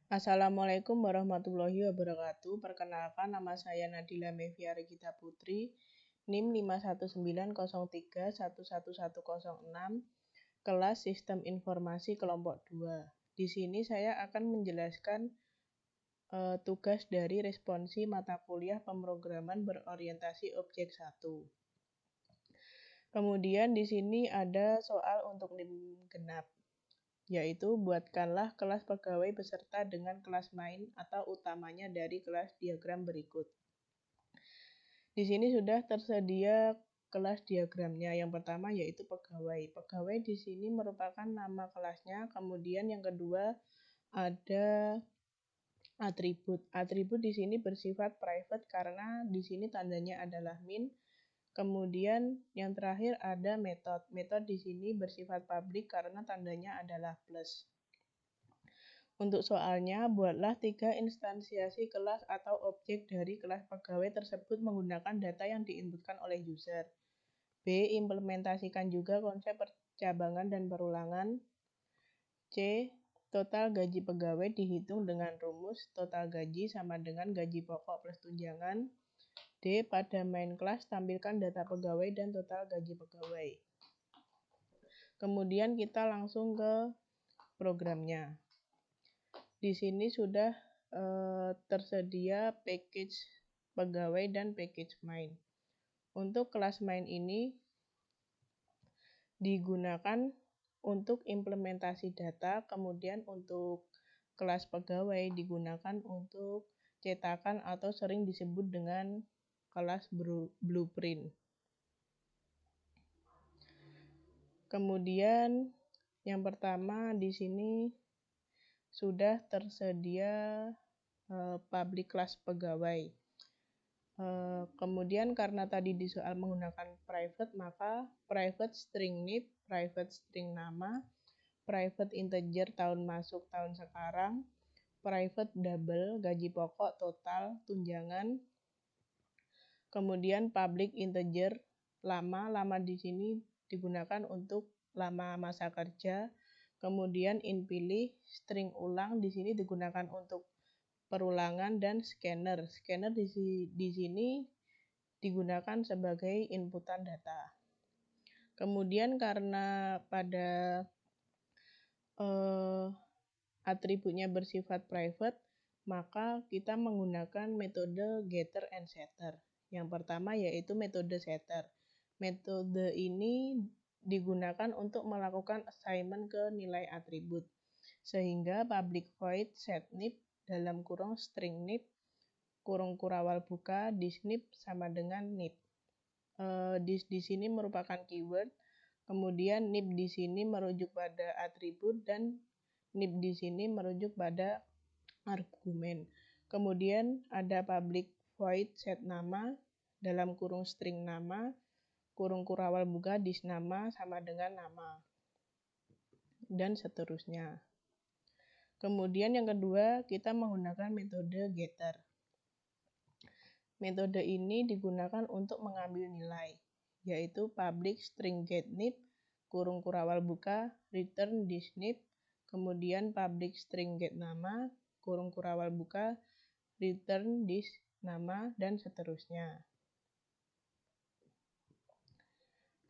Assalamualaikum warahmatullahi wabarakatuh. Perkenalkan, nama saya Nadila Mevia Regita Putri, NIM 51903111106, kelas Sistem Informasi kelompok 2. Di sini saya akan menjelaskan tugas dari responsi mata kuliah pemrograman berorientasi objek 1. Kemudian di sini ada soal untuk NIM genap, yaitu buatkanlah kelas pegawai beserta dengan kelas main atau utamanya dari kelas diagram berikut. Di sini sudah tersedia kelas diagramnya. Yang pertama yaitu pegawai. Pegawai di sini merupakan nama kelasnya. Kemudian yang kedua ada atribut. Atribut di sini bersifat private karena di sini tandanya adalah min. Kemudian yang terakhir ada metode. Metode di sini bersifat public karena tandanya adalah plus. Untuk soalnya, buatlah 3 instansiasi kelas atau objek dari kelas pegawai tersebut menggunakan data yang diinputkan oleh user. B. Implementasikan juga konsep percabangan dan perulangan. C. Total gaji pegawai dihitung dengan rumus total gaji sama dengan gaji pokok plus tunjangan. D. Pada main kelas tampilkan data pegawai dan total gaji pegawai. Kemudian kita langsung ke programnya. Di sini sudah tersedia package pegawai dan package main. Untuk kelas main ini digunakan untuk implementasi data, kemudian untuk kelas pegawai digunakan untuk cetakan atau sering disebut dengan kelas blueprint. Kemudian yang pertama di sini sudah tersedia public class pegawai. Kemudian karena tadi di soal menggunakan private, maka private string name, private string nama, private integer tahun masuk tahun sekarang, private double gaji pokok total tunjangan, kemudian public integer lama di sini digunakan untuk lama masa kerja, kemudian in pilih string ulang di sini digunakan untuk perulangan dan scanner. Scanner di sini digunakan sebagai inputan data. Kemudian karena pada atributnya bersifat private, maka kita menggunakan metode getter and setter. Yang pertama yaitu metode setter. Metode ini digunakan untuk melakukan assignment ke nilai atribut. Sehingga public void setNip dalam kurung string nip, kurung kurawal buka, disnip sama dengan nip. Di sini merupakan keyword, kemudian nip di sini merujuk pada atribut dan nip di sini merujuk pada argumen. Kemudian ada public void set nama dalam kurung string nama, kurung kurawal buka disnama sama dengan nama, dan seterusnya. Kemudian yang kedua, kita menggunakan metode getter. Metode ini digunakan untuk mengambil nilai, yaitu public string getNip, kurung kurawal buka, return disnip, kemudian public string getNama, kurung kurawal buka, return disnama, dan seterusnya.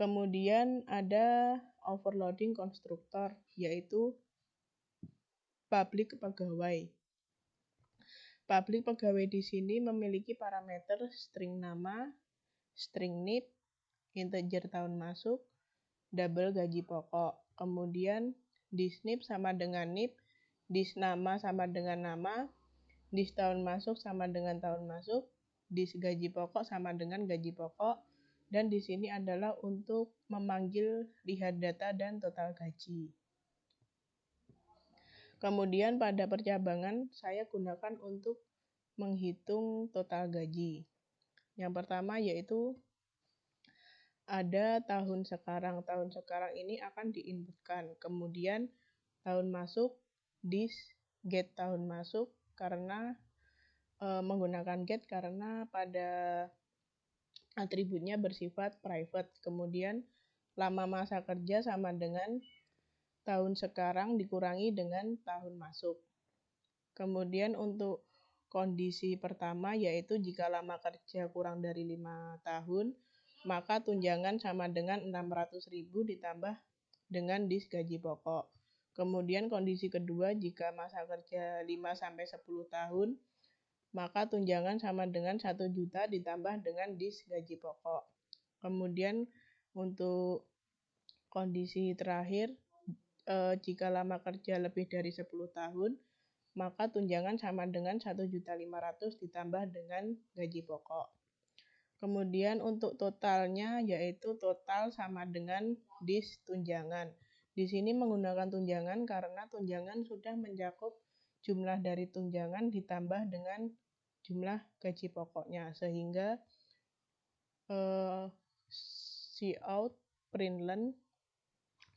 Kemudian ada overloading konstruktor, yaitu public pegawai. Public pegawai di sini memiliki parameter string nama, string nip, integer tahun masuk, double gaji pokok. Kemudian disnip sama dengan nip, disnama sama dengan nama, dis tahun masuk sama dengan tahun masuk, dis gaji pokok sama dengan gaji pokok, dan di sini adalah untuk memanggil lihat data dan total gaji. Kemudian pada percabangan saya gunakan untuk menghitung total gaji. Yang pertama yaitu ada tahun sekarang. Tahun sekarang ini akan diinputkan. Kemudian tahun masuk, dis get tahun masuk karena menggunakan get karena pada atributnya bersifat private. Kemudian lama masa kerja sama dengan tahun sekarang dikurangi dengan tahun masuk. Kemudian untuk kondisi pertama yaitu jika lama kerja kurang dari 5 tahun, maka tunjangan sama dengan 600.000 ditambah dengan dis gaji pokok. Kemudian kondisi kedua jika masa kerja 5-10 tahun, maka tunjangan sama dengan 1 juta ditambah dengan dis gaji pokok. Kemudian untuk kondisi terakhir, jika lama kerja lebih dari 10 tahun, maka tunjangan sama dengan 1.500.000 ditambah dengan gaji pokok. Kemudian untuk totalnya yaitu total sama dengan dis tunjangan. Di sini menggunakan tunjangan karena tunjangan sudah mencakup jumlah dari tunjangan ditambah dengan jumlah gaji pokoknya, sehingga cout Prinland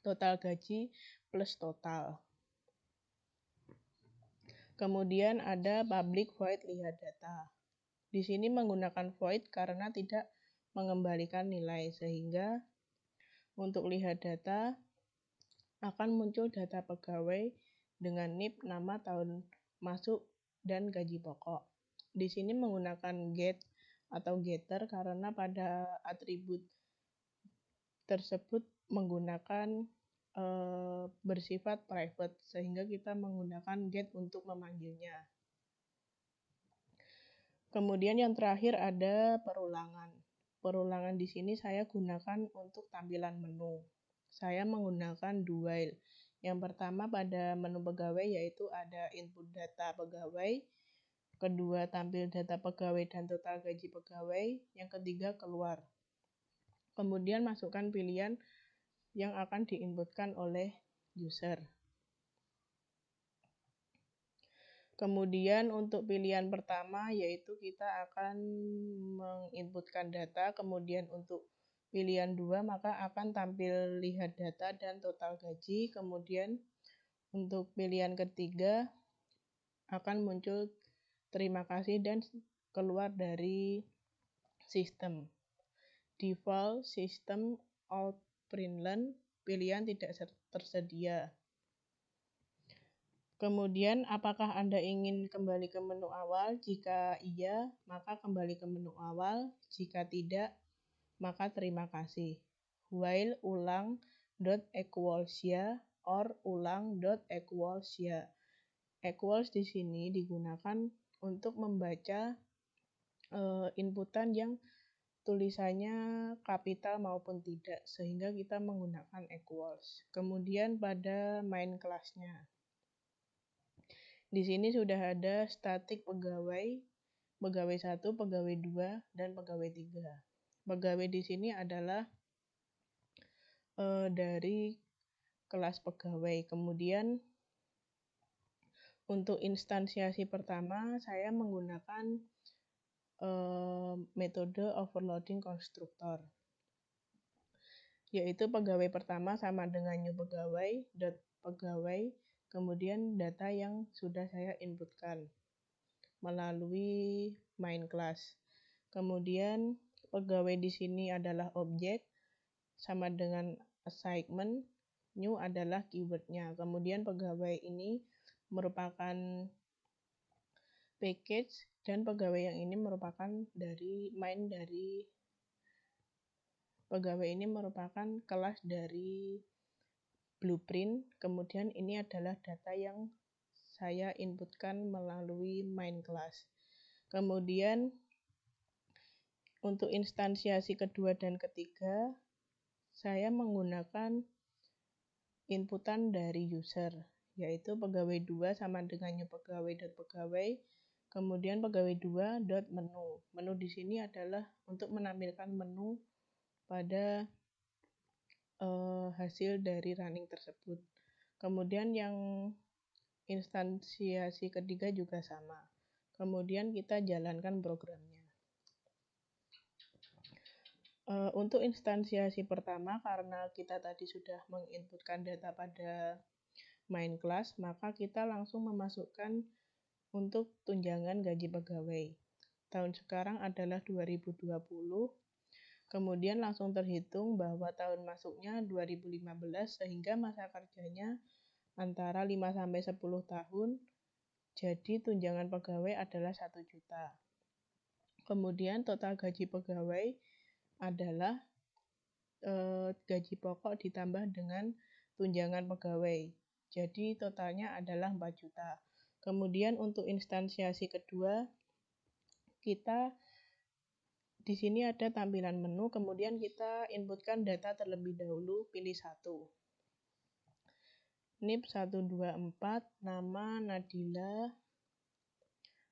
total gaji plus total. Kemudian ada public void lihat data. Di sini menggunakan void karena tidak mengembalikan nilai, sehingga untuk lihat data akan muncul data pegawai dengan NIP, nama, tahun masuk, dan gaji pokok. Di sini menggunakan get atau getter karena pada atribut tersebut menggunakan bersifat private, sehingga kita menggunakan get untuk memanggilnya. Kemudian yang terakhir ada perulangan. Perulangan di sini saya gunakan untuk tampilan menu. Saya menggunakan do while. Yang pertama pada menu pegawai yaitu ada input data pegawai, kedua tampil data pegawai dan total gaji pegawai, yang ketiga keluar. Kemudian masukkan pilihan yang akan diinputkan oleh user. Kemudian untuk pilihan pertama yaitu kita akan menginputkan data, kemudian untuk pilihan 2 maka akan tampil lihat data dan total gaji, kemudian untuk pilihan ketiga akan muncul terima kasih dan keluar dari sistem. Default system out Prinland pilihan tidak tersedia. Kemudian apakah Anda ingin kembali ke menu awal? Jika iya, maka kembali ke menu awal. Jika tidak, maka terima kasih. While ulang .equals ya or ulang .equals ya. Equals di sini digunakan untuk membaca inputan yang tulisannya kapital maupun tidak, sehingga kita menggunakan equals. Kemudian pada main kelasnya. Di sini sudah ada statik pegawai, pegawai 1, pegawai 2, dan pegawai 3. Pegawai di sini adalah dari kelas pegawai. Kemudian untuk instansiasi pertama saya menggunakan metode overloading konstruktor, yaitu pegawai pertama sama dengan new pegawai, pegawai, kemudian data yang sudah saya inputkan melalui main class. Kemudian pegawai di sini adalah objek sama dengan assignment, new adalah keywordnya. Kemudian pegawai ini merupakan package dan pegawai yang ini merupakan dari pegawai ini merupakan kelas dari blueprint. Kemudian ini adalah data yang saya inputkan melalui main class. Kemudian untuk instansiasi kedua dan ketiga saya menggunakan inputan dari user, yaitu pegawai 2 sama dengan new pegawai.pegawai, kemudian pegawai 2 menu. Menu di sini adalah untuk menampilkan menu pada hasil dari running tersebut. Kemudian yang instansiasi ketiga juga sama. Kemudian kita jalankan programnya. Untuk instansiasi pertama, karena kita tadi sudah menginputkan data pada main class, maka kita langsung memasukkan untuk tunjangan gaji pegawai. Tahun sekarang adalah 2020, kemudian langsung terhitung bahwa tahun masuknya 2015 sehingga masa kerjanya antara 5-10 tahun, Jadi tunjangan pegawai adalah 1 juta. Kemudian total gaji pegawai adalah gaji pokok ditambah dengan tunjangan pegawai. Jadi totalnya adalah 4 juta. Kemudian untuk instansiasi kedua, kita di sini ada tampilan menu, kemudian kita inputkan data terlebih dahulu, pilih satu. NIP 124, nama Nadila,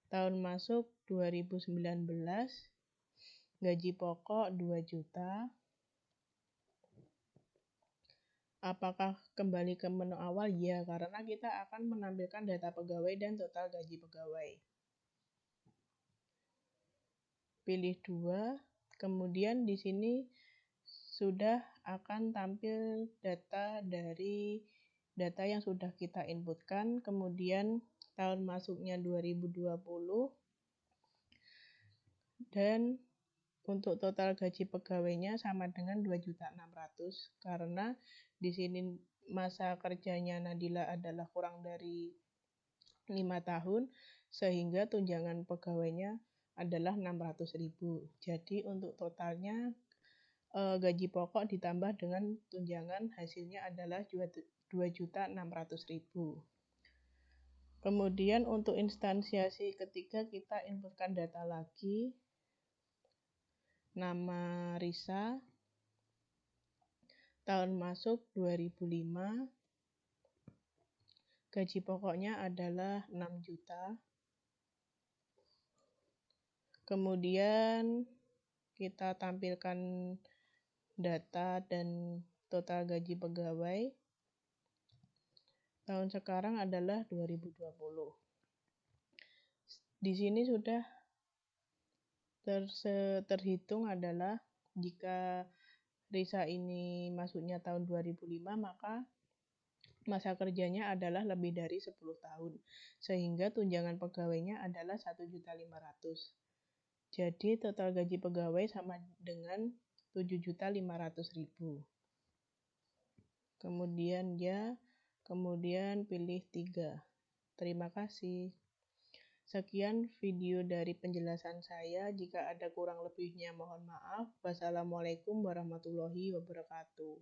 tahun masuk 2019, gaji pokok 2 juta. Apakah kembali ke menu awal? Ya, karena kita akan menampilkan data pegawai dan total gaji pegawai. Pilih 2, kemudian di sini sudah akan tampil data dari data yang sudah kita inputkan, kemudian tahun masuknya 2020, dan untuk total gaji pegawainya sama dengan 2.600.000 karena di sini masa kerjanya Nadila adalah kurang dari 5 tahun sehingga tunjangan pegawainya adalah 600.000. Jadi untuk totalnya gaji pokok ditambah dengan tunjangan hasilnya adalah 2.600.000. Kemudian untuk instansiasi ketiga kita inputkan data lagi. Nama Risa, tahun masuk 2005, gaji pokoknya adalah 6 juta. Kemudian kita tampilkan data dan total gaji pegawai. Tahun sekarang adalah 2020. Di sini sudah terhitung adalah jika Risa ini masuknya tahun 2005, maka masa kerjanya adalah lebih dari 10 tahun. Sehingga tunjangan pegawainya adalah 1.500.000. Jadi total gaji pegawai sama dengan 7.500.000. Kemudian pilih 3. Terima kasih. Sekian video dari penjelasan saya. Jika ada kurang lebihnya mohon maaf. Wassalamualaikum warahmatullahi wabarakatuh.